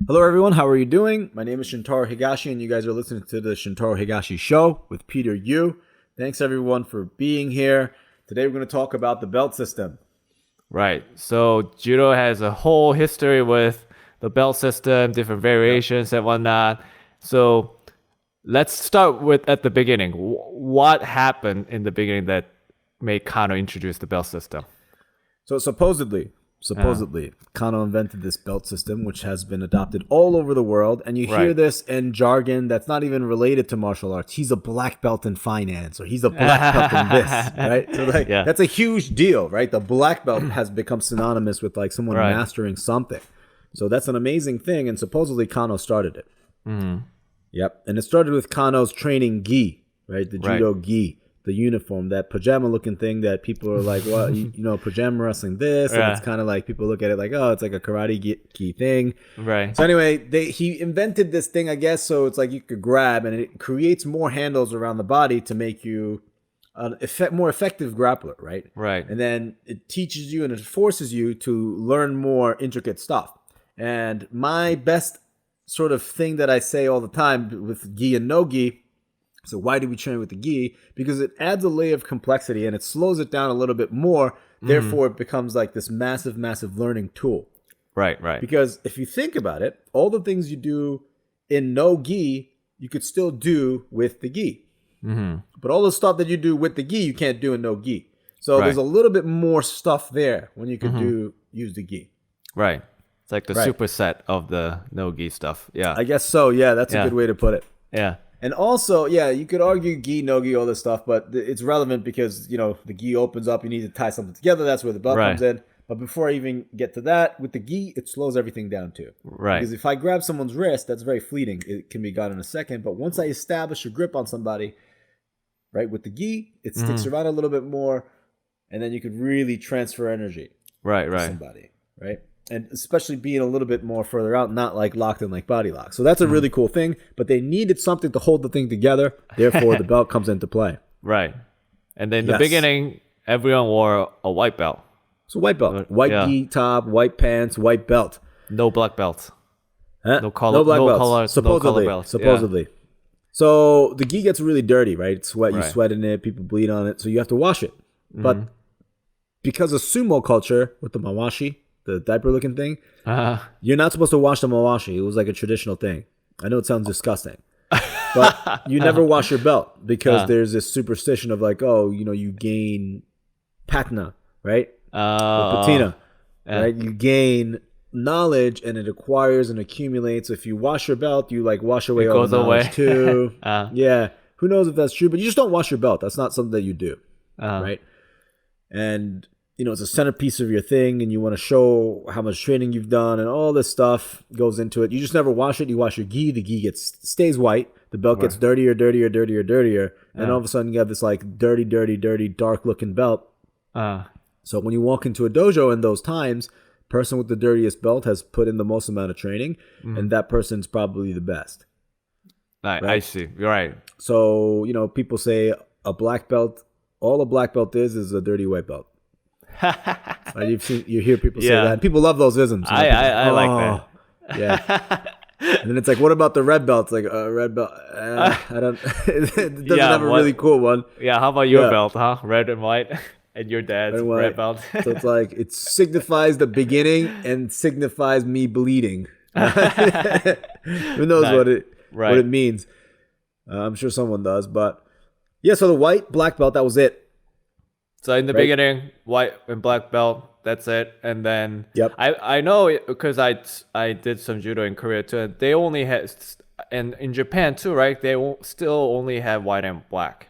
Hello, everyone. How are you doing? My name is Shintaro Higashi, and you guys are listening to the Shintaro Higashi Show with Peter Yu. Thanks, everyone, for being here. Today, we're going to talk about the belt system. Right. So judo has a whole history with the belt system, different variations and whatnot. So let's start with at the beginning. What happened in the beginning that made Kano introduce the belt system? So supposedly, Kano invented this belt system, which has been adopted all over the world. And you hear Right. this in jargon that's not even related to martial arts. He's a black belt in finance, or he's a black belt in this, right? So Yeah. that's a huge deal, right? The black belt has become synonymous with like someone Right. mastering something. So that's an amazing thing. And supposedly Kano started it. Yep. And it started with Kano's training Ghee, right? The judo Ghee, the uniform, that pajama looking thing that people are like, well, pajama wrestling this. And it's kind of like people look at it like, oh, it's like a karate gi thing. Right. So anyway, he invented this thing, I guess, so it's like you could grab and it creates more handles around the body to make you an more effective grappler, right? Right. And then it teaches you and it forces you to learn more intricate stuff. And my best sort of thing that I say all the time with gi and no gi. So why do we train with the gi? Because it adds a layer of complexity and it slows it down a little bit more. Therefore, it becomes like this massive, massive learning tool. Right. Right. Because if you think about it, all the things you do in no gi, you could still do with the gi. But all the stuff that you do with the gi, you can't do in no gi. So there's a little bit more stuff there when you could use the gi. Right. It's like the superset of the no-gi stuff. Yeah. I guess so. Yeah, that's a good way to put it. Yeah. And also, yeah, you could argue gi, no gi, all this stuff, but it's relevant because, the gi opens up, you need to tie something together. That's where the belt comes in. But before I even get to that, with the gi, it slows everything down too. Right. Because if I grab someone's wrist, that's very fleeting. It can be gone in a second. But once I establish a grip on somebody, right, with the gi, it sticks around a little bit more, and then you could really transfer energy to somebody, right? And especially being a little bit more further out, not like locked in like body lock. So that's a really cool thing, but they needed something to hold the thing together. Therefore, the belt comes into play. Right. And then in the beginning, everyone wore a white belt. So white belt, white gi top, white pants, white belt. No black belts. Huh? No color, no black belts. color, supposedly, no color belts. supposedly. So the gi gets really dirty, right? It's wet. You Right. sweat in it. People bleed on it. So you have to wash it. But because of sumo culture with the mawashi, the diaper-looking thing, you're not supposed to wash the mawashi. It was like a traditional thing. I know it sounds disgusting, but you never wash your belt because there's this superstition of like, oh, you gain patina, right? Or patina, right? You gain knowledge and it acquires and accumulates. If you wash your belt, you like wash away all the knowledge too. Yeah. Who knows if that's true, but you just don't wash your belt. That's not something that you do, right? And it's a centerpiece of your thing and you want to show how much training you've done and all this stuff goes into it. You just never wash it. You wash your gi. The gi stays white. The belt gets dirtier. And all of a sudden you have this like dirty, dark looking belt. So when you walk into a dojo in those times, person with the dirtiest belt has put in the most amount of training and that person's probably the best. Right. I see. You're right. So, people say a black belt, all a black belt is a dirty white belt. Right? You hear people say that. And people love those isms. I like that. Yeah. And then it's like, what about the red belt? It's like a red belt. I don't. It doesn't have a really cool one. Yeah. How about your belt? Huh? Red and white, and your dad's red belt. So it's like it signifies the beginning and signifies me bleeding. Who knows what it means? I'm sure someone does, but yeah. So the white black belt, that was it. So in the beginning, white and black belt, that's it. And then I know because I did some judo in Korea too. And they only had, and in Japan too, right? They still only have white and black.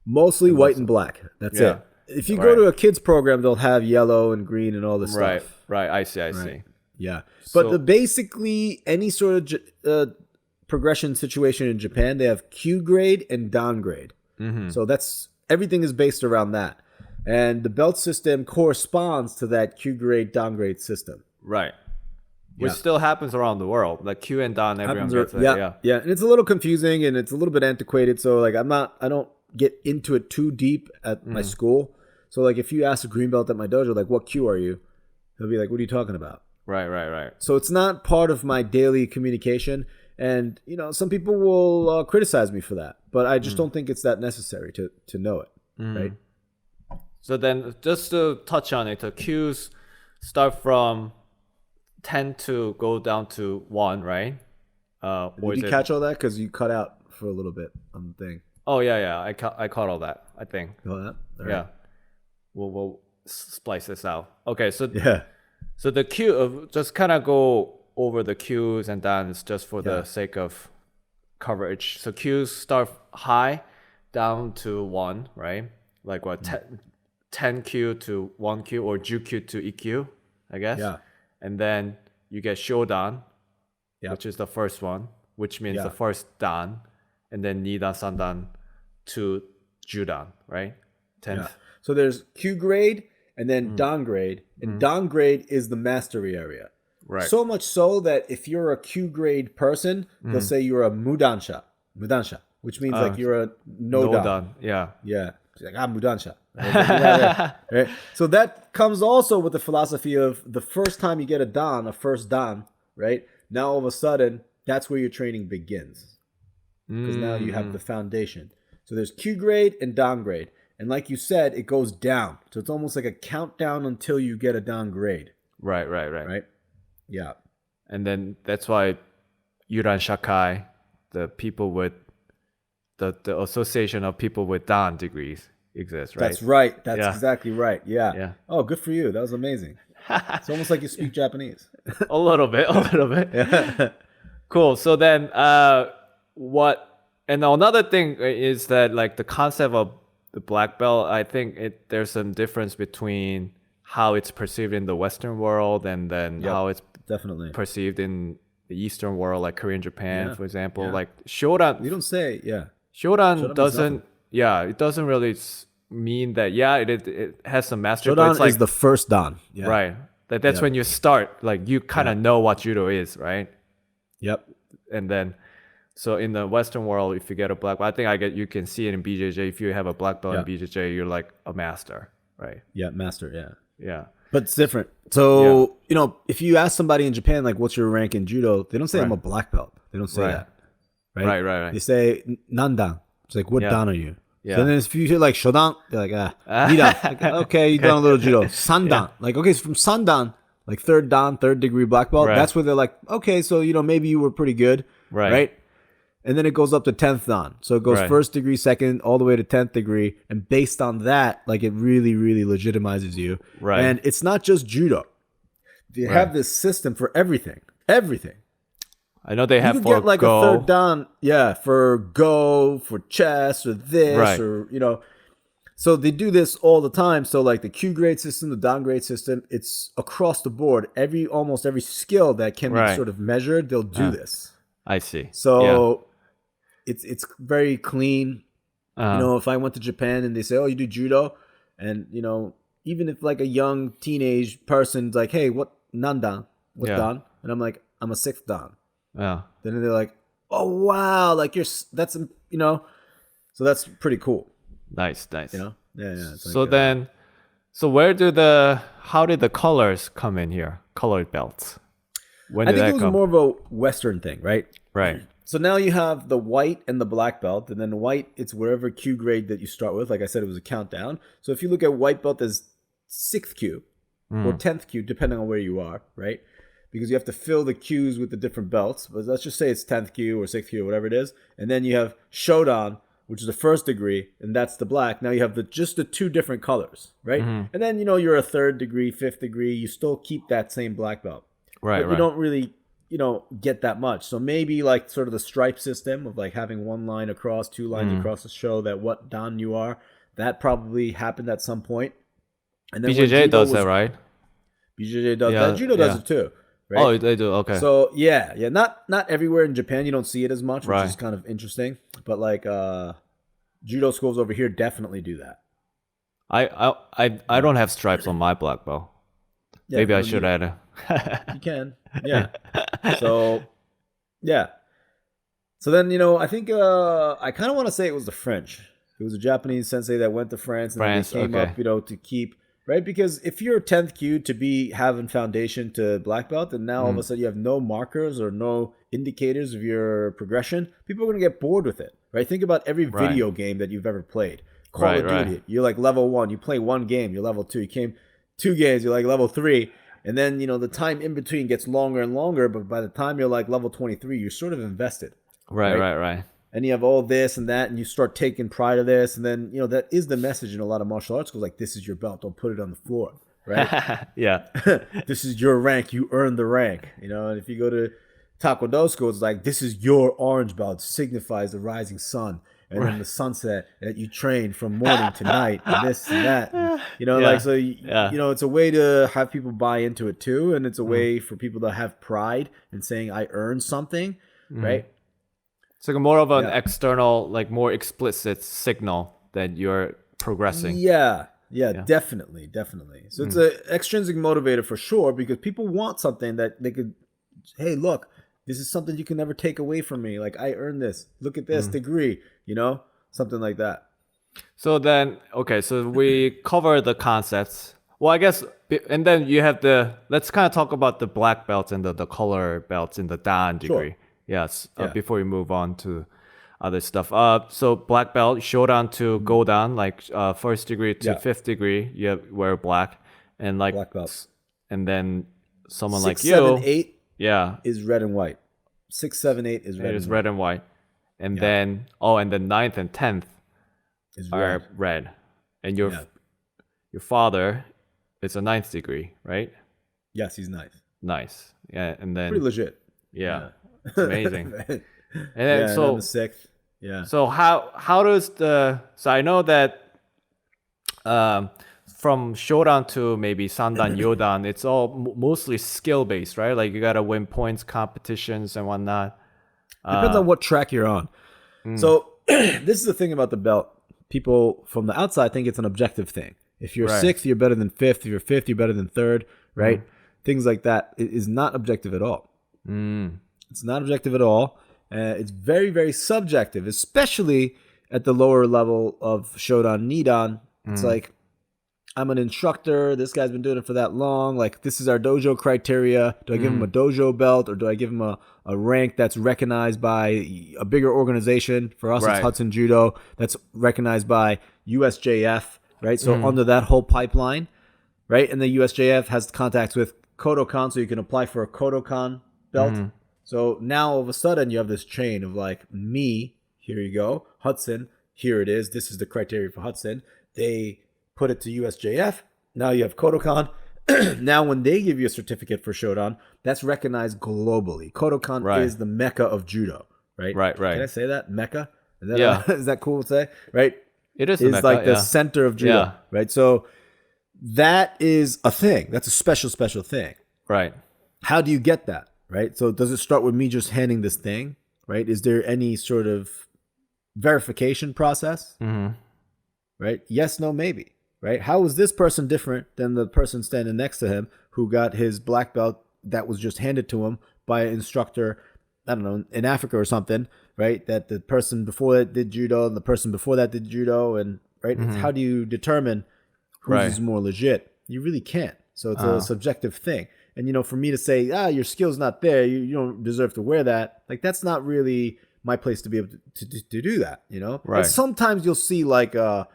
Mostly white and black. That's it. If you go to a kids program, they'll have yellow and green and all this stuff. Right. I see. Yeah. But basically any sort of progression situation in Japan, they have Q grade and downgrade. So everything is based around that. And the belt system corresponds to that Q grade downgrade system. Right. Which still happens around the world. Like Q and down, everyone gets it. Yeah. And it's a little confusing and it's a little bit antiquated. So like I don't get into it too deep at my school. So like if you ask a green belt at my dojo, like what Q are you? He'll be like, what are you talking about? Right. So it's not part of my daily communication. And, some people will criticize me for that. But I just don't think it's that necessary to know it, right? So then just to touch on it, the cues start from 10 to go down to 1, right? Did you catch all that? Because you cut out for a little bit on the thing. Oh, yeah. I caught all that, I think. All that? All right. Yeah. We'll splice this out. Okay, so Yeah. So the cue, just kind of go over the cues and dance just for the sake of coverage. So cues start high down to 1, right? Like what, 10 Q to 1 Q or Ju-Q to EQ, I guess. Yeah. And then you get Shodan, Yeah. which is the first one, which means the first Dan. And then Nidan, Sandan to Judan, right? 10th. Yeah. So there's Q grade and then Dan grade. And Dan grade is the mastery area. Right. So much so that if you're a Q grade person, they'll say you're a Mudansha, which means like you're a no Dan. Yeah. Yeah. It's like, Mudansha. Right? So that comes also with the philosophy of the first time you get a first Dan, right? Now all of a sudden, that's where your training begins. Because now you have the foundation. So there's Q grade and Dan grade. And like you said, it goes down. So it's almost like a countdown until you get a Dan grade. Right. Right? Yeah. And then that's why Yuran Shakai, the people with the association of people with Dan degrees exists, right? That's right. That's exactly right. Yeah. Yeah. Oh, good for you. That was amazing. It's almost like you speak Japanese. A little bit. Yeah. Cool. So then and another thing is that like the concept of the black belt, I think there's some difference between how it's perceived in the Western world and then how it's definitely perceived in the Eastern world, like Korea and Japan, for example. Yeah. Like Shodan. You don't say, Shodan doesn't, it doesn't really mean that, it has some mastery. Shodan is the first Dan. Yeah. Right. That's when you start, like you kind of know what judo is, right? Yep. And then, so in the Western world, if you get a black belt, I think you can see it in BJJ. If you have a black belt in BJJ, you're like a master, right? Yeah, master, Yeah. But it's different. So, if you ask somebody in Japan, like, what's your rank in judo? They don't say I'm a black belt. They don't say that. Right. They say nandan. It's like, what dan are you? Yeah. So then if you hear like shodan, they're like, nidan. Like, okay, you've done a little judo. Sandan. Like, okay, so from sandan, like third degree black belt, that's where they're like, okay, so, maybe you were pretty good. Right? And then it goes up to 10th dan. So it goes first degree, second, all the way to 10th degree. And based on that, like it really, really legitimizes you. Right. And it's not just judo. They have this system for everything. Everything. I know they have you could for get like go. a third dan, for go, for chess, or this, or, So they do this all the time. So like the Q grade system, the Dan grade system, it's across the board. Almost every skill that can be sort of measured, they'll do this. I see. So it's very clean. If I went to Japan and they say, oh, you do judo, and even if like a young teenage person's like, hey, what nandan? What dan? And I'm like, I'm a 6th dan. Yeah. Then they're like, oh wow, like so that's pretty cool. Nice. Yeah. It's So like, then, how did the colors come in here? Colored belts. When did I think that it was come? more of a Western thing, right? Right. So now you have the white and the black belt, and then white, it's wherever Q grade that you start with. Like I said, it was a countdown. So if you look at white belt as 6th Q or 10th Q, depending on where you are, right? Because you have to fill the Qs with the different belts. But let's just say it's 10th Q or 6th Q or whatever it is. And then you have Shodan, which is the 1st degree, and that's the black. Now you have just the 2 different colors, right? And then, you're a 3rd degree, 5th degree. You still keep that same black belt. Right. But you don't really, get that much. So maybe like sort of the stripe system of like having 1 line across, 2 lines across to show that what dan you are, that probably happened at some point. And then BJJ does that, right? BJJ does that. Judo does it too. Right? Oh, they do. Okay. So not everywhere in Japan you don't see it as much, which is kind of interesting. But like judo schools over here definitely do that. I don't have stripes on my black belt. Maybe I should add. You can, So So then I think I kind of want to say it was the French. It was a Japanese sensei that went to France and then they came up, to keep. right? Because if you're 10th kyu to be having foundation to black belt, and now all of a sudden you have no markers or no indicators of your progression, people are going to get bored with it, right? Think about every video game that you've ever played. Call of Duty, you're like level 1. You play one game, you're level 2. You came 2 games, you're like level 3. And then, the time in between gets longer and longer, but by the time you're like level 23, you're sort of invested. Right. And you have all this and that, and you start taking pride of this. And then, that is the message in a lot of martial arts schools. Like, this is your belt. Don't put it on the floor, right? Yeah. This is your rank. You earned the rank, And if you go to Taekwondo school, it's like, this is your orange belt. It signifies the rising sun. And then the sunset that you train from morning to night, and this and that. And, it's a way to have people buy into it too. And it's a way for people to have pride in saying, I earned something, right? It's like more of an external, like more explicit signal that you're progressing. Yeah, definitely. So it's an extrinsic motivator for sure, because people want something that they could, hey, look, this is something you can never take away from me. Like, I earned this. Look at this degree, something like that. So then, okay, so we cover the concepts. Well, I guess, and then you have let's kind of talk about the black belts and the color belts in the Dan degree. Sure. Yes, before we move on to other stuff. So black belt, Shodan to Godan, like first degree to fifth degree, you wear black. And like black belts. And then someone 6, like 7, 8 yeah, is red and white. 6, 7, 8 is red. It is red and white. And then and then 9th and 10th are red. And your father is a 9th degree, right? Yes, he's 9th. Nice. Yeah, and then pretty legit. Yeah. It's amazing. And then and so the 6th. Yeah. So how does so I know that from Shodan to maybe Sandan, Yodan, it's all mostly skill based, right? Like you gotta win points, competitions, and whatnot. Depends on what track you're on. So this is the thing about the belt. People from the outside think it's an objective thing. If you're 6th, you're better than 5th. If you're 5th, you're better than 3rd, right? Things like that. It is not objective at all. It's not objective at all. It's very, very subjective, especially at the lower level of Shodan Nidan. It's like, I'm an instructor. This guy's been doing it for that long. Like, this is our dojo criteria. Do I give him a dojo belt, or do I give him a rank that's recognized by a bigger organization? For us, it's Hudson Judo. That's recognized by USJF, right? So under that whole pipeline, right? And the USJF has contacts with Kodokan, so you can apply for a Kodokan belt. So now all of a sudden you have this chain of like, me, here you go. Hudson, here it is. This is the criteria for Hudson. They put it to USJF. Now you have Kodokan. Now when they give you a certificate for Shodan, that's recognized globally. Kodokan is the mecca of judo, right? Right. Can I say that? Mecca? Is that is that cool to say? Right? It is It's like the center of judo, right? So that is a thing. That's a special thing. Right. How do you get that? Right. So does it start with me just handing this thing? Right. Is there any sort of verification process? Right. Yes, no, maybe. Right. How is this person different than the person standing next to him who got his black belt that was just handed to him by an instructor, I don't know, in Africa or something, right? That the person before that did judo and the person before that did judo, and it's how do you determine who's is more legit? You really can't. So it's a subjective thing. And, for me to say, your skill's not there, you don't deserve to wear that, like, that's not really my place to be able to do that, Right. And sometimes you'll see, like, a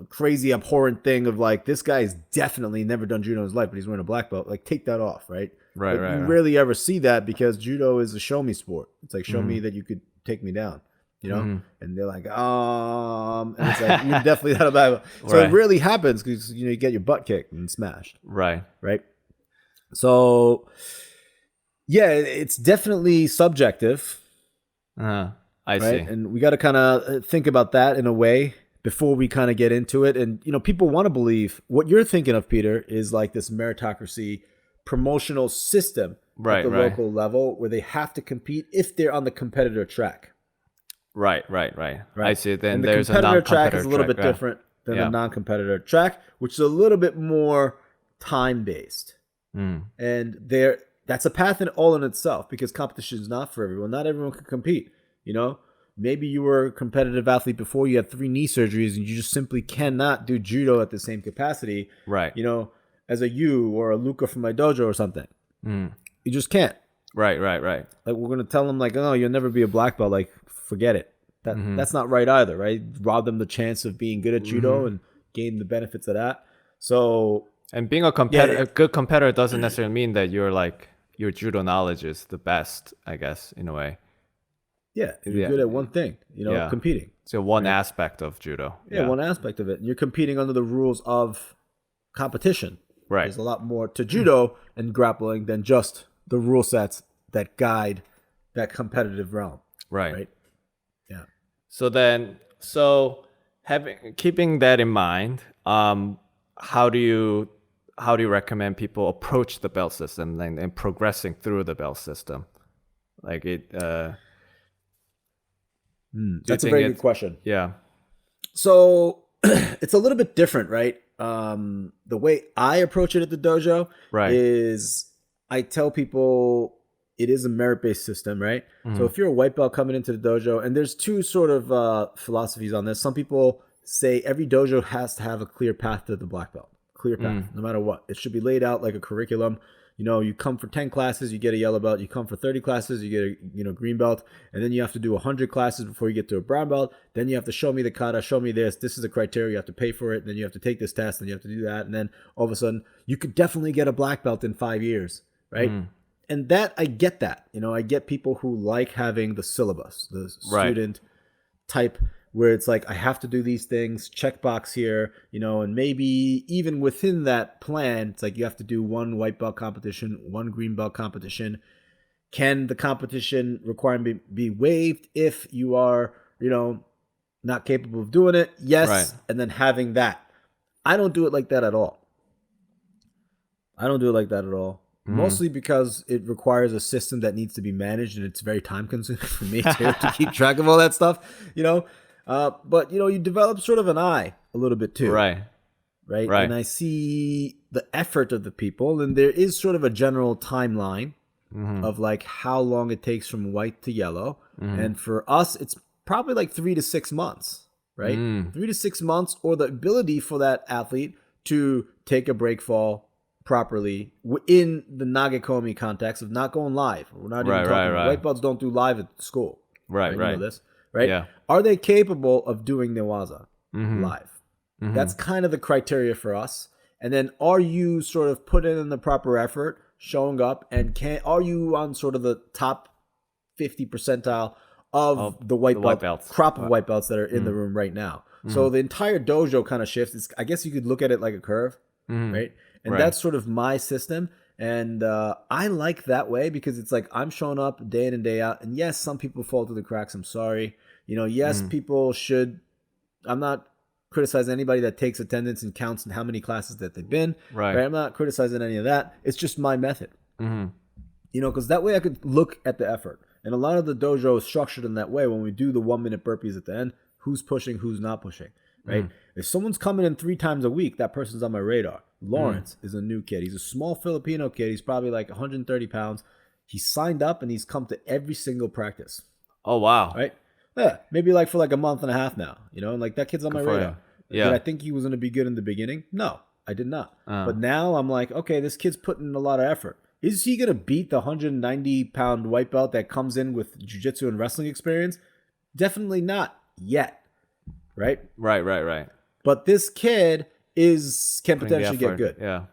crazy abhorrent thing of, like, this guy's definitely never done judo in his life, but he's wearing a black belt. Like, take that off, right? Right, like, you rarely ever see that, because judo is a show me sport. It's like, show me that you could take me down, And they're like, and it's like, you're definitely not a black belt. So it rarely happens because, you get your butt kicked and smashed. Right. So, yeah, it's definitely subjective. I see. And we got to kind of think about that in a way before we kind of get into it. And, people want to believe what you're thinking of, Peter, is like this meritocracy promotional system at the local level where they have to compete if they're on the competitor track. Right. I see. Then and the there's competitor a track is a little bit different than the non-competitor track, which is a little bit more time-based. And that's a path all in itself, because competition is not for everyone. Not everyone can compete. maybe you were a competitive athlete before, you had 3 knee surgeries, and you just simply cannot do judo at the same capacity. Right. As a you or a Luca from my dojo or something. You just can't. Right. Like, we're going to tell them, like, oh, you'll never be a black belt. Like, forget it. That's not right either, right? Rob them the chance of being good at judo and gain the benefits of that. So, and being a good competitor doesn't necessarily mean that you're like your judo knowledge is the best, I guess, in a way. Yeah, you're good at one thing, competing. So one aspect of judo. Yeah, one aspect of it. And you're competing under the rules of competition. Right. There's a lot more to judo and grappling than just the rule sets that guide that competitive realm. Right. Yeah. So keeping that in mind, how do you recommend people approach the belt system and progressing through the belt system? Like it. That's a very good question. Yeah. So it's a little bit different, right? The way I approach it at the dojo is I tell people it is a merit-based system, right? So if you're a white belt coming into the dojo, and there's 2 sort of philosophies on this. Some people say every dojo has to have a clear path to the black belt, clear path, no matter what. It should be laid out like a curriculum. You come for 10 classes, you get a yellow belt. You come for 30 classes, you get a green belt. And then you have to do 100 classes before you get to a brown belt. Then you have to show me the kata, show me this. This is the criteria. You have to pay for it. Then you have to take this test, and you have to do that. And then all of a sudden, you could definitely get a black belt in 5 years, right? And that, I get that. I get people who like having the syllabus, the student type, where it's like, I have to do these things, checkbox here, and maybe even within that plan, it's like you have to do 1 white belt competition, 1 green belt competition. Can the competition requirement be waived if you are, not capable of doing it? Yes. Right. And then having that. I don't do it like that at all. Mostly because it requires a system that needs to be managed, and it's very time consuming for me to keep track of all that stuff, But, you develop sort of an eye a little bit too. Right. And I see the effort of the people, and there is sort of a general timeline of like how long it takes from white to yellow. And for us, it's probably like 3 to 6 months, right? 3 to 6 months, or the ability for that athlete to take a break fall properly in the Nagekomi context of not going live. We're not even talking. White belts don't do live at school. Right. You know this, right? Yeah. Are they capable of doing newaza live? That's kind of the criteria for us. And then, are you sort of putting in the proper effort, showing up, and are you on sort of the top 50 percentile of the white belts, crop of white belts that are in the room right now? So the entire dojo kind of shifts. I guess you could look at it like a curve, right? And that's sort of my system. And I like that way because it's like I'm showing up day in and day out. And yes, some people fall through the cracks. I'm sorry. Yes, people should. I'm not criticizing anybody that takes attendance and counts in how many classes that they've been. Right. I'm not criticizing any of that. It's just my method. Because that way I could look at the effort. And a lot of the dojo is structured in that way. When we do the 1-minute burpees at the end, who's pushing, who's not pushing, right? If someone's coming in 3 times a week, that person's on my radar. Lawrence is a new kid. He's a small Filipino kid. He's probably like 130 pounds. He's signed up and he's come to every single practice. Oh, wow. Right? Yeah. Maybe like for like a month and a half now, and like that kid's on my radar. Yeah. Did I think he was going to be good in the beginning? No, I did not. But now I'm like, okay, this kid's putting in a lot of effort. Is he going to beat the 190-pound white belt that comes in with jiu-jitsu and wrestling experience? Definitely not yet. Right? Right. But this kid can potentially get good. Yeah.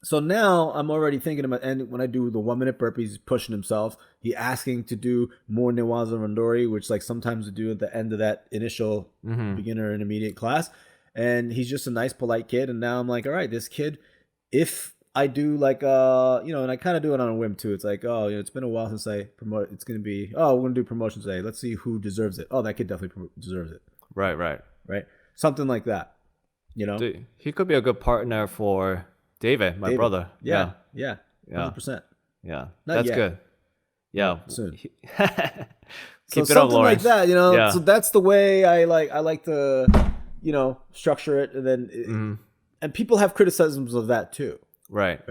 So now I'm already thinking about, and when I do the 1-minute burpees, he's pushing himself. He's asking to do more newaza randori, which like sometimes we do at the end of that initial beginner intermediate class. And he's just a nice, polite kid. And now I'm like, all right, this kid, if I do like, and I kind of do it on a whim too. It's like, it's been a while since I promote. It's going to be, we're going to do promotion today. Let's see who deserves it. Oh, that kid definitely deserves it. Right. Something like that. Dude, he could be a good partner for David, my brother. Yeah. 100%. Yeah, Not that's yet. good. Yeah, soon. Keep So it something up, Lawrence. like that, Yeah. So that's the way I like to, structure it, and then and people have criticisms of that too. Right.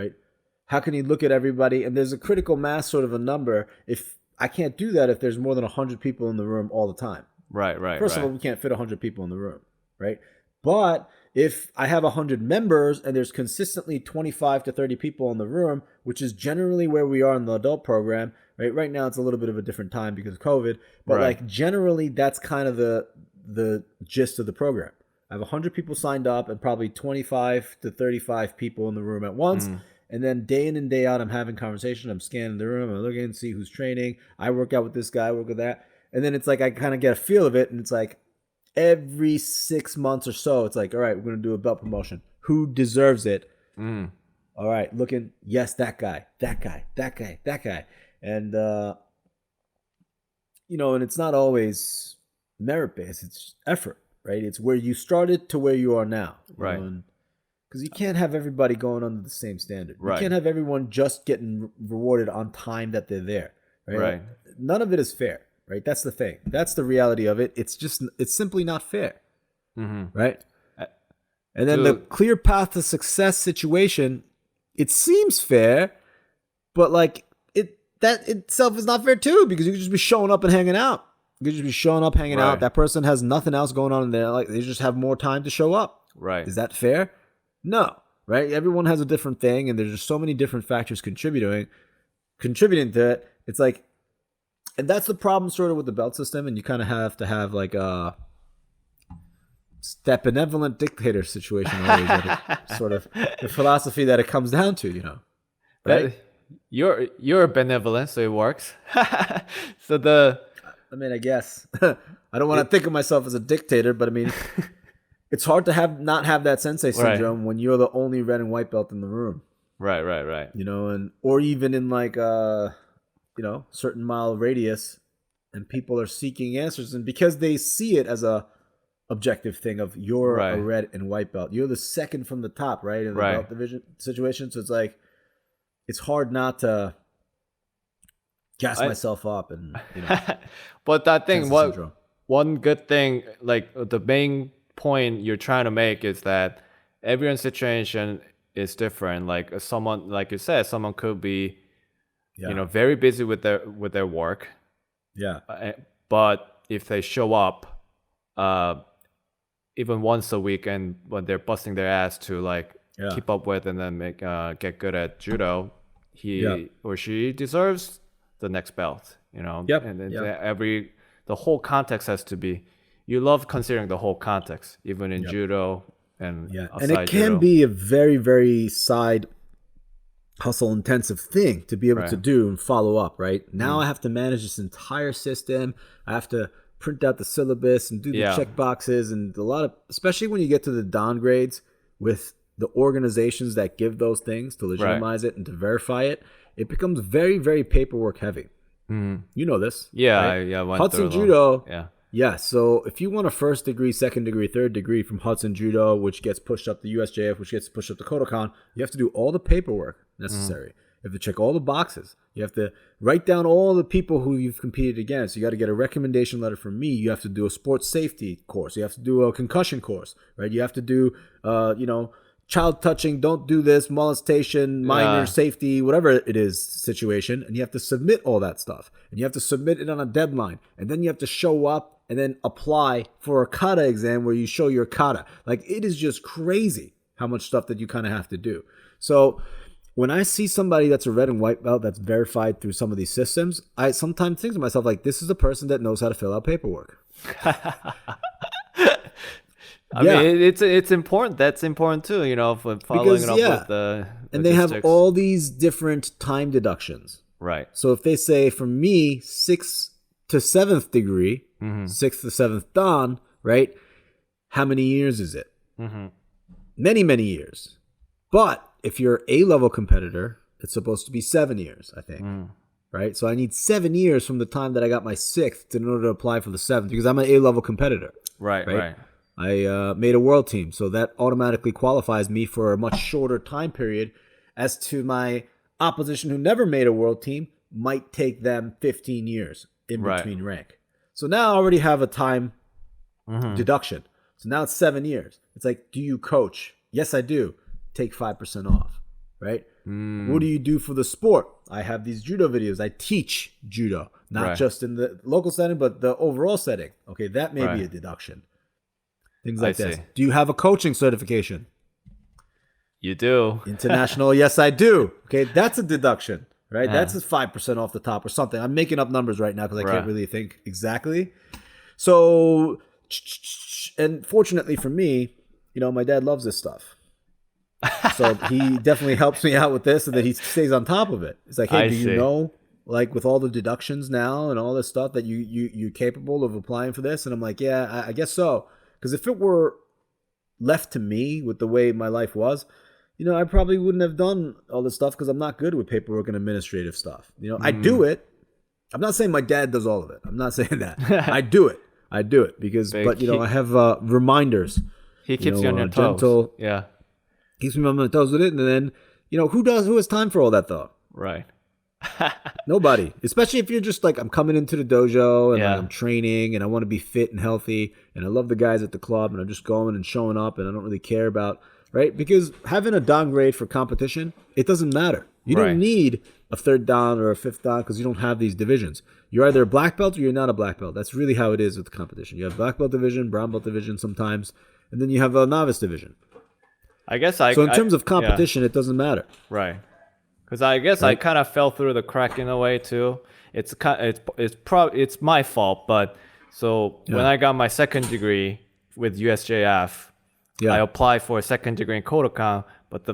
How can you look at everybody and there's a critical mass, sort of a number. If I can't do that if there's more than 100 people in the room all the time. Right. First of all, we can't fit 100 people in the room, right? But if I have 100 members and there's consistently 25 to 30 people in the room, which is generally where we are in the adult program, right? Right now it's a little bit of a different time because of COVID, but like generally that's kind of the gist of the program. I have 100 people signed up and probably 25 to 35 people in the room at once. And then day in and day out, I'm having conversation. I'm scanning the room. I'm looking to see who's training. I work out with this guy, I work with that. And then it's like I kind of get a feel of it. And it's like every 6 months or so, it's like, all right, we're going to do a belt promotion. Who deserves it? All right, looking, yes, that guy. And, you know, and it's not always merit-based. It's effort, right? It's where you started to where you are now. Right. Because you can't have everybody going under the same standard. Right. You can't have everyone just getting rewarded on time that they're there. Right. None of it is fair. Right. That's the thing. That's the reality of it. It's simply not fair. Right. And then the clear path to success situation, it seems fair, but like that itself is not fair too, because you could just be showing up and hanging out. You could just be showing up, hanging out. That person has nothing else going on in there. Like they just have more time to show up. Right. Is that fair? No, right? Everyone has a different thing, and there's just so many different factors contributing to it. It's like, and that's the problem sort of with the belt system, and you kind of have to have like that benevolent dictator situation always, sort of the philosophy that it comes down to, you know, right? You're benevolent, so it works. I mean, I guess I don't want to think of myself as a dictator, but I mean. It's hard to not have that sensei syndrome when you're the only red and white belt in the room. Right. You know, or even in like you know, certain mile radius, and people are seeking answers, and because they see it as a objective thing of you're a red and white belt, you're the second from the top, right, in the belt division situation. So it's like it's hard not to gas myself up, and you know. But that thing, one good thing, like the main point you're trying to make is that everyone's situation is different. Like someone, like you said, someone could be, you know, very busy with their work. Yeah. But if they show up, even once a week, and when they're busting their ass to like keep up with and then get good at judo, he or she deserves the next belt. You know. And the whole context has to be. You love considering the whole context, even in judo and and it can be a very, very side hustle intensive thing to be able to do and follow up. Right now, I have to manage this entire system. I have to print out the syllabus and do the check boxes, and a lot of, especially when you get to the downgrades with the organizations that give those things to legitimize it and to verify it, it becomes very, very paperwork heavy. You know this, Hudson Judo. Yeah, so if you want a first degree, second degree, third degree from Hudson Judo, which gets pushed up the USJF, which gets pushed up the Kodokan, you have to do all the paperwork necessary. You have to check all the boxes. You have to write down all the people who you've competed against. You got to get a recommendation letter from me. You have to do a sports safety course. You have to do a concussion course, right? You have to do, you know, child touching, don't do this, molestation, minor safety, whatever it is situation. And you have to submit all that stuff. And you have to submit it on a deadline. And then you have to show up and then apply for a kata exam where you show your kata. Like, it is just crazy how much stuff that you kind of have to do. So when I see somebody that's a red and white belt that's verified through some of these systems, I sometimes think to myself, like, this is a person that knows how to fill out paperwork. I mean, it's important. That's important too, you know, for following it up with the and they have all these different time deductions. Right. So if they say, for me, 6th to 7th degree, 6th to 7th dan, right? How many years is it? Many, many years. But if you're A-level competitor, it's supposed to be 7 years, I think. Right? So I need 7 years from the time that I got my 6th in order to apply for the 7th, because I'm an A-level competitor. Right. I made a world team, so that automatically qualifies me for a much shorter time period, as to my opposition who never made a world team might take them 15 years in between rank. So now I already have a time deduction. So now it's 7 years. It's like, do you coach? Yes, I do. Take 5% off, right? What do you do for the sport? I have these judo videos. I teach judo, not just in the local setting, but the overall setting. Okay, that may be a deduction. Things like this. Do you have a coaching certification? You do. International, yes, I do. Okay, that's a deduction, right? That's 5% off the top or something. I'm making up numbers right now because I can't really think exactly. So, and fortunately for me, my dad loves this stuff. So he definitely helps me out with this, and then he stays on top of it. It's like, hey, do you know, like with all the deductions now and all this stuff that you're capable of applying for this? And I'm like, yeah, I guess so. Because if it were left to me with the way my life was, I probably wouldn't have done all this stuff because I'm not good with paperwork and administrative stuff. I do it. I'm not saying my dad does all of it. I'm not saying that. I do it because, I have reminders. He keeps you on your toes. Gentle, yeah. Keeps me on my toes with it. And then, who has time for all that though? Right. Nobody. Especially if you're just like, I'm coming into the dojo and I'm training and I want to be fit and healthy and I love the guys at the club and I'm just going and showing up and I don't really care about, right? Because having a downgrade for competition, it doesn't matter. You don't need a 3rd dan or a 5th dan because you don't have these divisions. You're either a black belt or you're not a black belt. That's really how it is with the competition. You have black belt division, brown belt division sometimes, and then you have a novice division. So in terms of competition, it doesn't matter. Right. Because I guess I kind of fell through the crack in a way too. It's my fault, but when I got my 2nd degree with USJF, I applied for a 2nd degree in Kodokan, but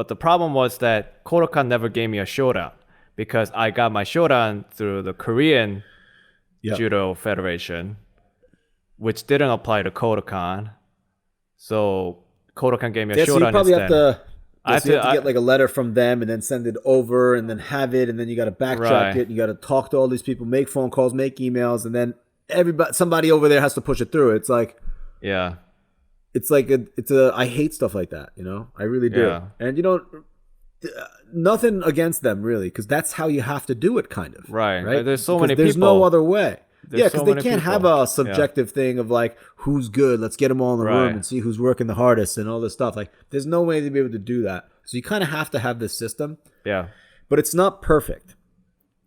the problem was that Kodokan never gave me a shodan because I got my shodan through the Korean Judo Federation, which didn't apply to Kodokan. So Kodokan gave me a shodan so you probably instead. have to get like a letter from them and then send it over and then have it and then you got to backtrack it and you got to talk to all these people, make phone calls, make emails, and then somebody over there has to push it through. It's like it's like I hate stuff like that, I really do. Yeah. And nothing against them really, because that's how you have to do it, kind of. Right. There's so many people. There's no other way. Because they can't have a subjective thing of like, who's good, let's get them all in the room and see who's working the hardest and all this stuff. Like, there's no way to be able to do that. So you kind of have to have this system. Yeah. But it's not perfect.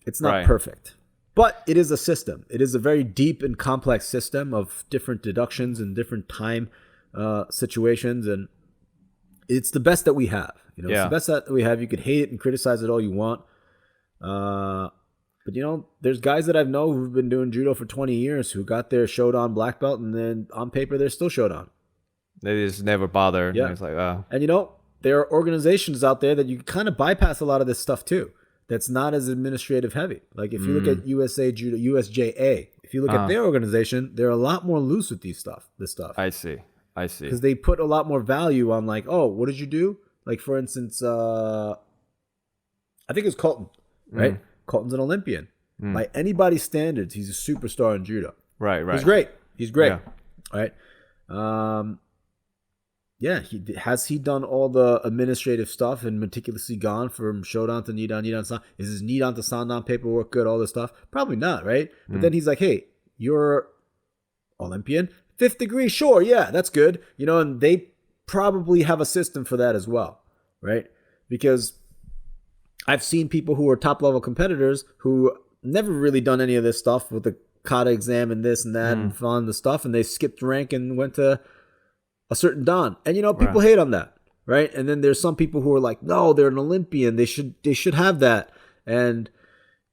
It's not perfect. But it is a system. It is a very deep and complex system of different deductions and different time situations. And it's the best that we have. It's the best that we have. You could hate it and criticize it all you want. But there's guys that I know who've been doing judo for 20 years who got their shodan black belt, and then on paper they're still shodan. They just never bother. Yeah. It's like, oh. And there are organizations out there that you kind of bypass a lot of this stuff too. That's not as administrative heavy. Like if you look at USA Judo, USJA, if you look at their organization, they're a lot more loose with this stuff. I see. Because they put a lot more value on like, oh, what did you do? Like for instance, I think it's Colton, right? Colton's an Olympian. By anybody's standards, he's a superstar in judo. Right. He's great. Yeah. Right. Has he done all the administrative stuff and meticulously gone from shodan to nidan to san? Is his nidan to sandan paperwork good? All this stuff? Probably not, right? But then he's like, hey, you're Olympian, 5th degree, sure, yeah, that's good. And they probably have a system for that as well, right? Because I've seen people who are top level competitors who never really done any of this stuff with the kata exam and this and that and found the stuff, and they skipped rank and went to a certain dan. And people hate on that, right? And then there's some people who are like, no, they're an Olympian, they should have that. And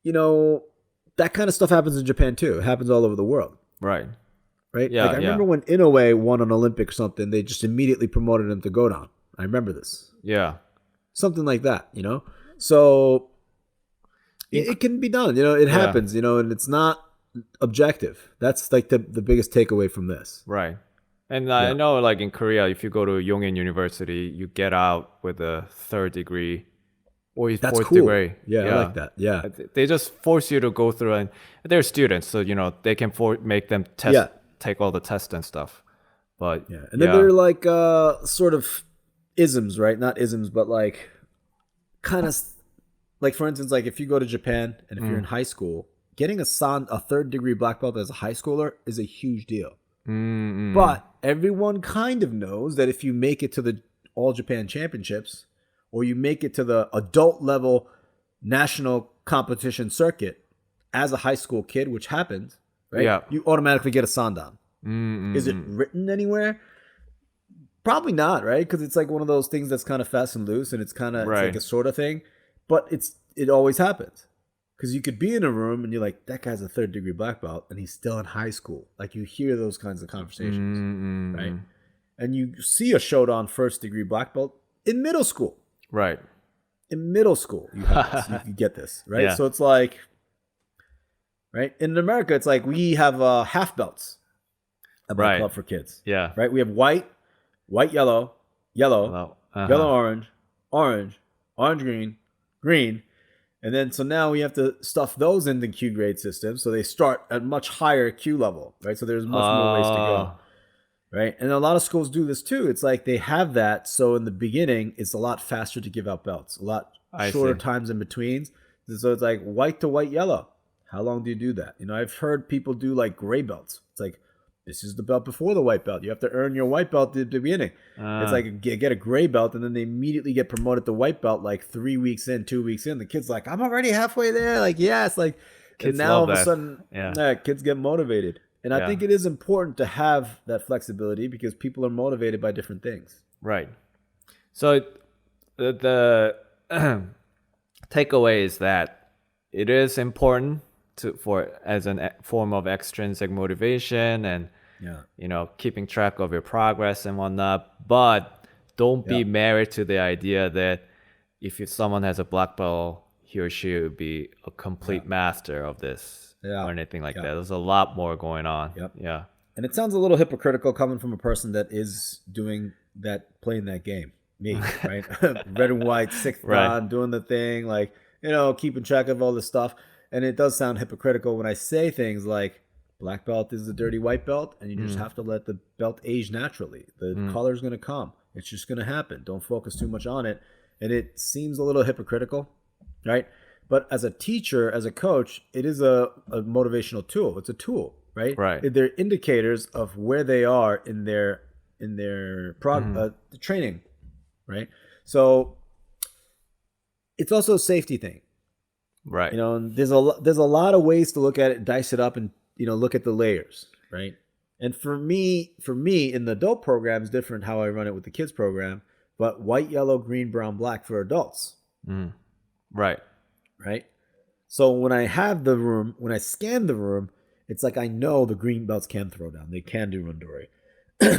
that kind of stuff happens in Japan too. It happens all over the world. Right. Yeah. Like I remember when Inoue won an Olympic or something, they just immediately promoted him to Godan. I remember this. Yeah. Something like that, So it can be done, it happens, and it's not objective. That's like the biggest takeaway from this. Right. And I know like in Korea, if you go to Yongin University, you get out with a 3rd degree or 4th degree. Yeah, I like that. Yeah. They just force you to go through, and they're students, so they can make them take all the tests and stuff. But and then they're like sort of isms, right? Not isms, but like kind of like, for instance, like if you go to Japan and if you're in high school, getting a 3rd degree black belt as a high schooler is a huge deal. But everyone kind of knows that if you make it to the All Japan Championships or you make it to the adult level national competition circuit as a high school kid, which happens, right? Yeah. You automatically get a sandan. Is it written anywhere? Probably not, right? Because it's like one of those things that's kind of fast and loose, and it's kind of it's like a sort of thing. But it always happens. Because you could be in a room and you're like, that guy's a 3rd degree black belt and he's still in high school. Like you hear those kinds of conversations, right? And you see a Shodan 1st degree black belt in middle school. Right. In middle school, you have this. You get this, right? Yeah. So it's like, right? In America, it's like we have half belts at black belt for kids. Yeah. Right? We have white, yellow, yellow, orange, orange, green, green. And then, so now we have to stuff those into Q grade systems. So they start at much higher Q level, right? So there's much more ways to go, right? And a lot of schools do this too. It's like they have that. So in the beginning, it's a lot faster to give out belts, a lot shorter times in betweens. So it's like white to white, yellow. How long do you do that? You know, I've heard people do like gray belts. It's like, this is the belt before the white belt. You have to earn your white belt at the beginning. It's like get a gray belt, and then they immediately get promoted to white belt like 3 weeks in, 2 weeks in. The kid's like, I'm already halfway there. Like, yes. Like, kids and now all of a sudden, kids get motivated. And I think it is important to have that flexibility because people are motivated by different things. Right. So the takeaway is that it is important as a form of extrinsic motivation and you know, keeping track of your progress and whatnot, but don't be married to the idea that if someone has a black belt, he or she would be a complete master of this or anything like that. There's a lot more going on. Yeah. And it sounds a little hypocritical coming from a person that is doing that, playing that game. Me, right? Red and white, 6th dan, doing the thing, like, you know, keeping track of all this stuff. And it does sound hypocritical when I say things like black belt is the dirty white belt, and you just have to let the belt age naturally. The color's going to come. It's just going to happen. Don't focus too much on it. And it seems a little hypocritical, right? But as a teacher, as a coach, it is a motivational tool. It's a tool, right? They're indicators of where they are in their training, right? So it's also a safety thing. Right. You know, and there's a lot of ways to look at it, dice it up, and, you know, look at the layers, right? And for me, in the adult program is different how I run it with the kids program, but white, yellow, green, brown, black for adults. Right. Right. So when I have the room, when I scan the room, it's like I know the green belts can throw down. They can do randori.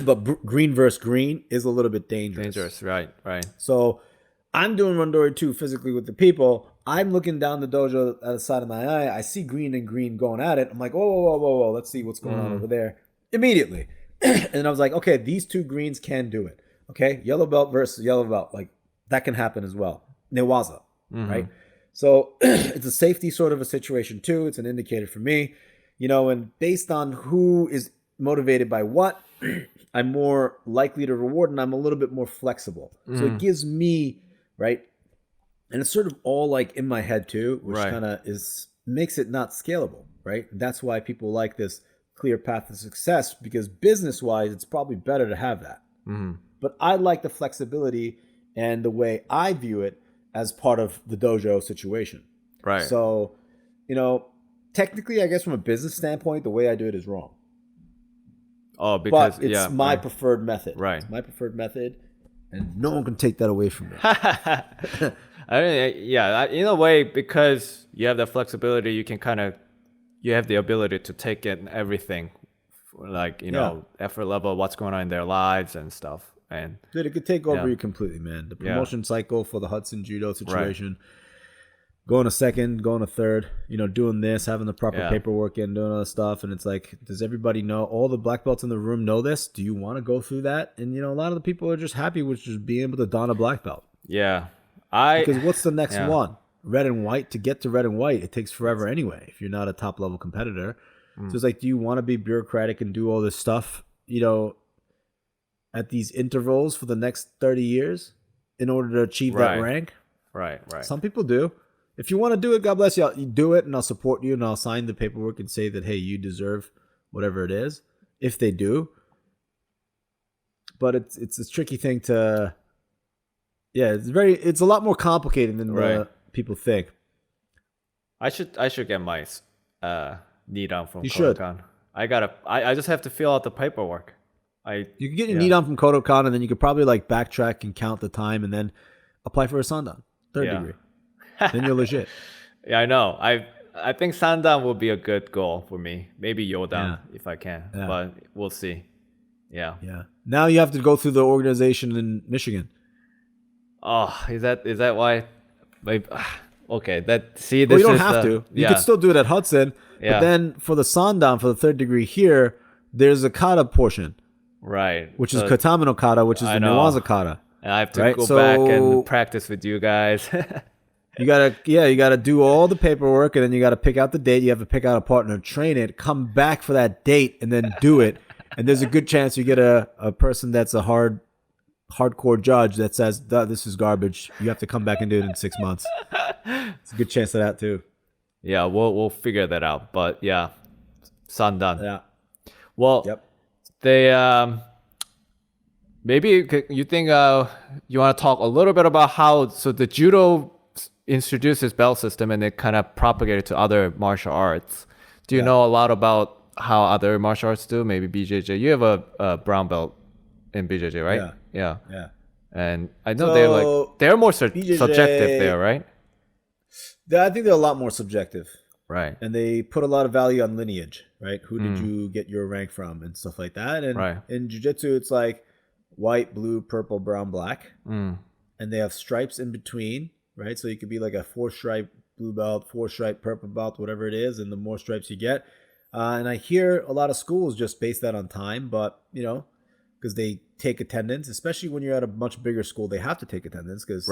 But green versus green is a little bit dangerous. Right. So I'm doing randori too physically with the people. I'm looking down the dojo at the side of my eye. I see green and green going at it. I'm like, whoa. Let's see what's going on over there. Immediately. And I was like, okay, these two greens can do it. Okay, yellow belt versus yellow belt. Like, that can happen as well. Newaza, right? So it's a safety sort of a situation too. It's an indicator for me. You know, and based on who is motivated by what, I'm more likely to reward, and I'm a little bit more flexible. So it gives me, right? And it's sort of all like in my head too, which kind of makes it not scalable, right? And that's why people like this clear path to success, because business-wise, it's probably better to have that. But I like the flexibility and the way I view it as part of the dojo situation. Right. So, you know, technically, I guess from a business standpoint, the way I do it is wrong. Oh, because but it's my preferred method. Right. It's my preferred method, and no one can take that away from me. I mean, in a way, because you have the flexibility, you have the ability to take in everything, like, you know, effort level, what's going on in their lives and stuff. And dude, it could take over you completely, man. The promotion cycle for the Hudson Judo situation, going to second, going to third, you know, doing this, having the proper paperwork in, doing all this stuff. And it's like, does everybody know? All the black belts in the room know this? Do you want to go through that? And, you know, a lot of the people are just happy with just being able to don a black belt. Yeah. Because what's the next one? Red and white. To get to red and white, it takes forever anyway if you're not a top level competitor. So it's like, do you want to be bureaucratic and do all this stuff, you know, at these intervals for the next 30 years in order to achieve that rank? Right. Some people do. If you want to do it, God bless you. You do it, and I'll support you, and I'll sign the paperwork and say that, hey, you deserve whatever it is, if they do. But it's a tricky thing to... Yeah, it's a lot more complicated than the people think. I should get my Nidan from You should. Kodokan. I just have to fill out the paperwork. You can get your Nidan from Kodokan, and then you could probably like backtrack and count the time, and then apply for a Sandan, third degree. Then you're legit. Yeah, I know. I think Sandan will be a good goal for me. Maybe Yodan if I can, but we'll see. Yeah. Yeah. Now you have to go through the organization in Michigan. Oh, is that why? Maybe, okay. You don't have to. You could still do it at Hudson, but then for the Sandan for the third degree here, there's a kata portion, right? Which is Katame no kata, which is the Newaza kata. And I have to go back and practice with you guys. You gotta do all the paperwork, and then you gotta pick out the date. You have to pick out a partner, train it, come back for that date, and then do it. And there's a good chance you get a person that's a hardcore judge that says, this is garbage. You have to come back and do it in 6 months. It's a good chance of that too. Yeah, we'll figure that out. But yeah, Sandan. Yeah. Well, they maybe you think you want to talk a little bit about how the judo introduced this belt system and it kind of propagated to other martial arts. Do you know a lot about how other martial arts do? Maybe BJJ. You have a brown belt in BJJ, right? Yeah. And I know they're more subjective there, right? I think they're a lot more subjective. Right. And they put a lot of value on lineage, right? Who did you get your rank from and stuff like that. And in jiu-jitsu, it's like white, blue, purple, brown, black. And they have stripes in between, right? So you could be like a 4-stripe blue belt, 4-stripe purple belt, whatever it is. And the more stripes you get. And I hear a lot of schools just base that on time, but, because they take attendance, especially when you're at a much bigger school, they have to take attendance because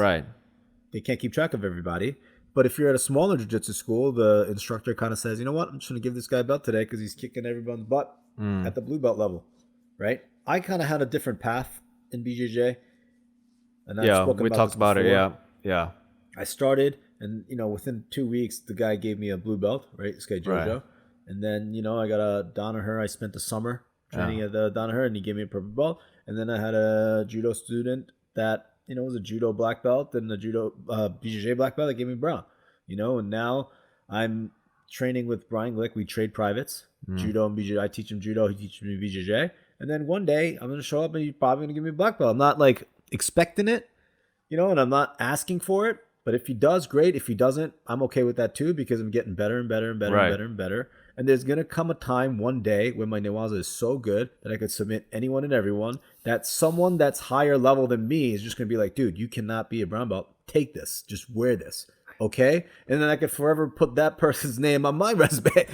they can't keep track of everybody. But if you're at a smaller jiu-jitsu school, the instructor kind of says, you know what, I'm just going to give this guy a belt today because he's kicking everyone's butt at the blue belt level, right? I kind of had a different path in BJJ. And we talked about it, yeah. I started, and, within 2 weeks, the guy gave me a blue belt, right? This guy, Jojo. Right. And then, I got a Danaher. I spent the summer training at the Danaher, and he gave me a purple belt. And then I had a judo student that, was a judo black belt and a judo BJJ black belt that gave me brown. And now I'm training with Brian Glick. We trade privates, judo and BJJ. I teach him judo. He teaches me BJJ. And then one day I'm going to show up and he's probably going to give me a black belt. I'm not like expecting it, and I'm not asking for it. But if he does, great. If he doesn't, I'm okay with that too because I'm getting better and better and better and better and better. And there's going to come a time one day when my Newaza is so good that I could submit anyone and everyone, that someone that's higher level than me is just going to be like, dude, you cannot be a brown belt. Take this. Just wear this. Okay? And then I could forever put that person's name on my resume.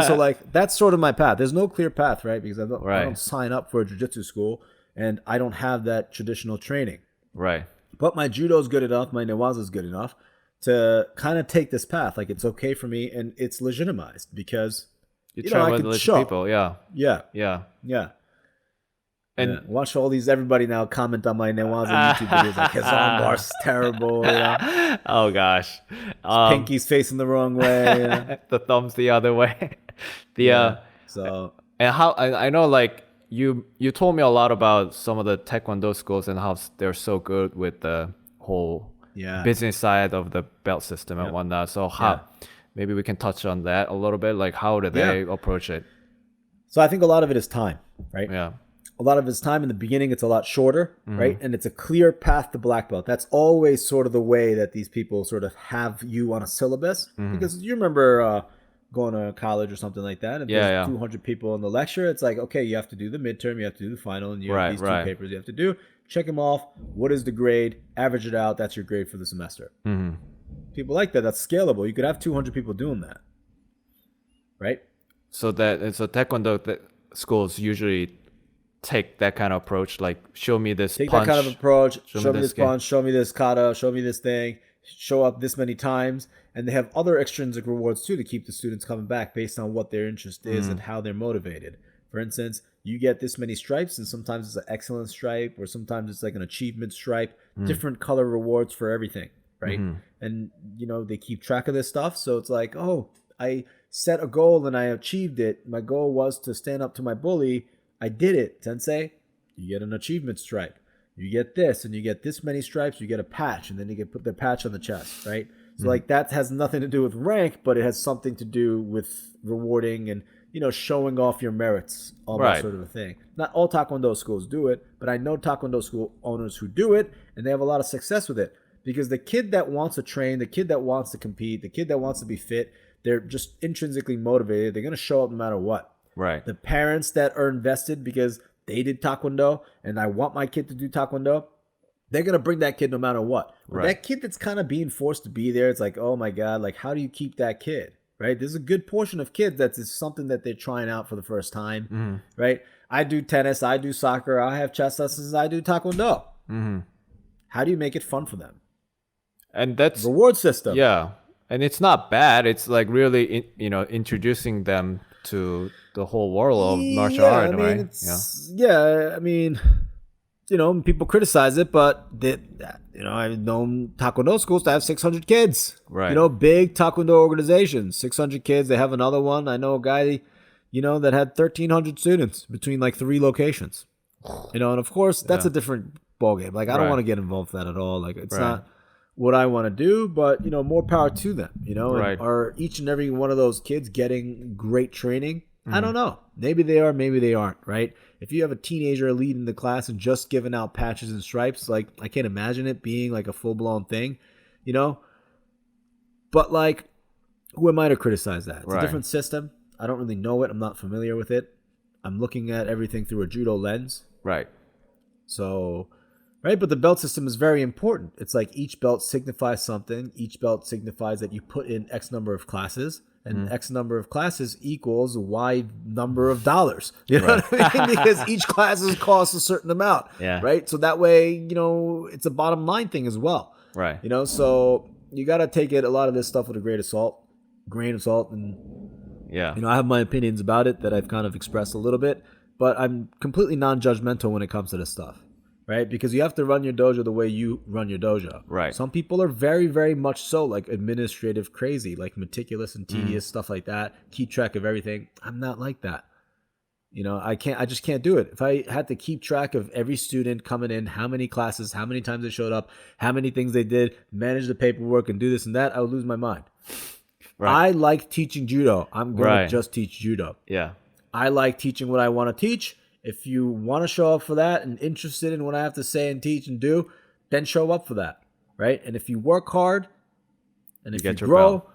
So like that's sort of my path. There's no clear path, right? Because I don't sign up for a jiu-jitsu school and I don't have that traditional training. Right. But my judo is good enough, my Newaza is good enough to kind of take this path. Like it's okay for me and it's legitimized because you train with legit people. Yeah. And watch all these everybody now comment on my Newaza YouTube videos like his armbar's terrible. Oh gosh, pinky's facing the wrong way. The thumb's the other way. So and how I know like you told me a lot about some of the Taekwondo schools and how they're so good with the whole business side of the belt system and whatnot. So maybe we can touch on that a little bit. Like how do they approach it? So I think a lot of it is time, right? Yeah. A lot of it's time. In the beginning, it's a lot shorter, right? And it's a clear path to black belt. That's always sort of the way that these people sort of have you on a syllabus. Because you remember going to college or something like that, and there's 200 people in the lecture. It's like, okay, you have to do the midterm, you have to do the final, and you have these 2 papers you have to do. Check them off. What is the grade? Average it out. That's your grade for the semester. People like that. That's scalable. You could have 200 people doing that, right? So Taekwondo schools usually take that kind of approach, like show me this punch. That kind of approach. Show me this punch. Show me this kata. Show me this thing. Show up this many times. And they have other extrinsic rewards too to keep the students coming back based on what their interest is and how they're motivated. For instance, you get this many stripes, and sometimes it's an excellent stripe, or sometimes it's like an achievement stripe. Different color rewards for everything, right? And they keep track of this stuff. So it's like, oh, I set a goal and I achieved it. My goal was to stand up to my bully. I did it, sensei. You get an achievement stripe. you get this, and you get this many stripes, you get a patch, and then you can put the patch on the chest, right? So like that has nothing to do with rank, but it has something to do with rewarding and, you know, showing off your merits, all that sort of a thing. Not all Taekwondo schools do it, but I know Taekwondo school owners who do it, and they have a lot of success with it. Because the kid that wants to train, the kid that wants to compete, the kid that wants to be fit, they're just intrinsically motivated. They're going to show up no matter what. Right. The parents that are invested because they did Taekwondo and I want my kid to do Taekwondo, they're going to bring that kid no matter what. But that kid that's kind of being forced to be there, it's like, oh my God, like how do you keep that kid? Right? There's a good portion of kids that's something that they're trying out for the first time. Right? I do tennis, I do soccer, I have chess lessons, I do Taekwondo. How do you make it fun for them? And that's reward system. Yeah. And it's not bad. It's like really, introducing them to the whole world of martial art, right? I mean, people criticize it, but I've known Taekwondo schools to have 600 kids. Right. Big Taekwondo organizations, 600 kids. They have another one. I know a guy, that had 1,300 students between like 3 locations. And of course, that's a different ballgame. Like, I don't want to get involved with that at all. Like, it's not what I want to do, but more power to them, and are each and every one of those kids getting great training? I don't know. Maybe they are, maybe they aren't, right? If you have a teenager leading the class and just giving out patches and stripes, like I can't imagine it being like a full-blown thing, but like, who am I to criticize that? It's a different system. I don't really know it. I'm not familiar with it. I'm looking at everything through a judo lens. Right. So, right, but the belt system is very important. It's like each belt signifies something. Each belt signifies that you put in X number of classes, and X number of classes equals Y number of dollars. You know what I mean? Because each class costs a certain amount. Yeah. Right? So that way, it's a bottom line thing as well. Right. So you got to take a lot of this stuff with a grain of salt. And, I have my opinions about it that I've kind of expressed a little bit, but I'm completely non-judgmental when it comes to this stuff. Right? Because you have to run your dojo the way you run your dojo. Right. Some people are very, very much so like administrative crazy, like meticulous and tedious, stuff like that. Keep track of everything. I'm not like that. I just can't do it. If I had to keep track of every student coming in, how many classes, how many times they showed up, how many things they did, manage the paperwork and do this and that, I would lose my mind. Right. I like teaching judo. I'm going to just teach judo. Yeah. I like teaching what I want to teach. If you want to show up for that and interested in what I have to say and teach and do, then show up for that, right? And if you work hard and if you grow,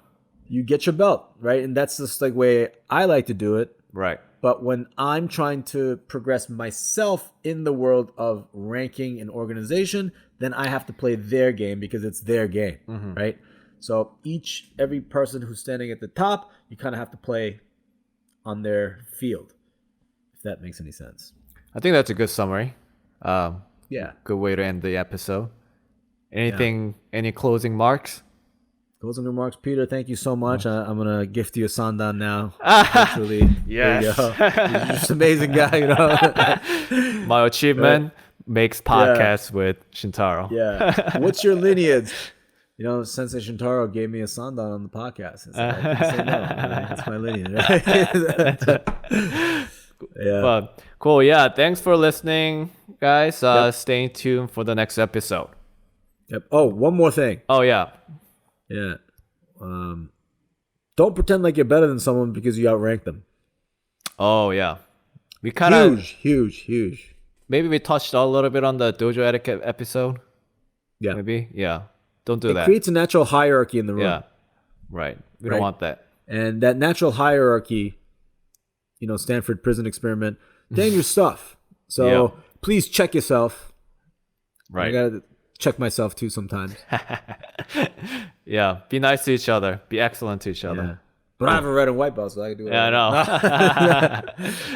you get your belt, right? And that's just like the way I like to do it. Right. But when I'm trying to progress myself in the world of ranking and organization, then I have to play their game because it's their game, right? So every person who's standing at the top, you kind of have to play on their field. If that makes any sense. I think that's a good summary. Good way to end the episode. Any closing marks? Closing remarks, Peter. Thank you so much. I'm gonna gift you a sandan now. Actually, yes, there you go. You're just an amazing guy. My achievement makes podcasts with Shintaro. Yeah. What's your lineage? Sensei Shintaro gave me a sandan on the podcast. It's like, I can say no. That's my lineage. Right? Yeah. But cool. Yeah. Thanks for listening, guys. Stay tuned for the next episode. Yep. Oh, one more thing. Oh, yeah. Yeah. Don't pretend like you're better than someone because you outrank them. Oh, yeah. We kind of huge. Maybe we touched a little bit on the Dojo Etiquette episode. Yeah. Maybe. Yeah. Don't do that. It creates a natural hierarchy in the room. Yeah. Right. We don't want that. And that natural hierarchy, Stanford prison experiment, dangerous stuff. So please check yourself. Right. I gotta check myself too sometimes. Yeah. Be nice to each other. Be excellent to each other. Yeah. But I have a red and white belt, so I can do it. Yeah, I know.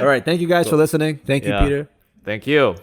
All right. Thank you guys for listening. Thank you, Peter. Thank you.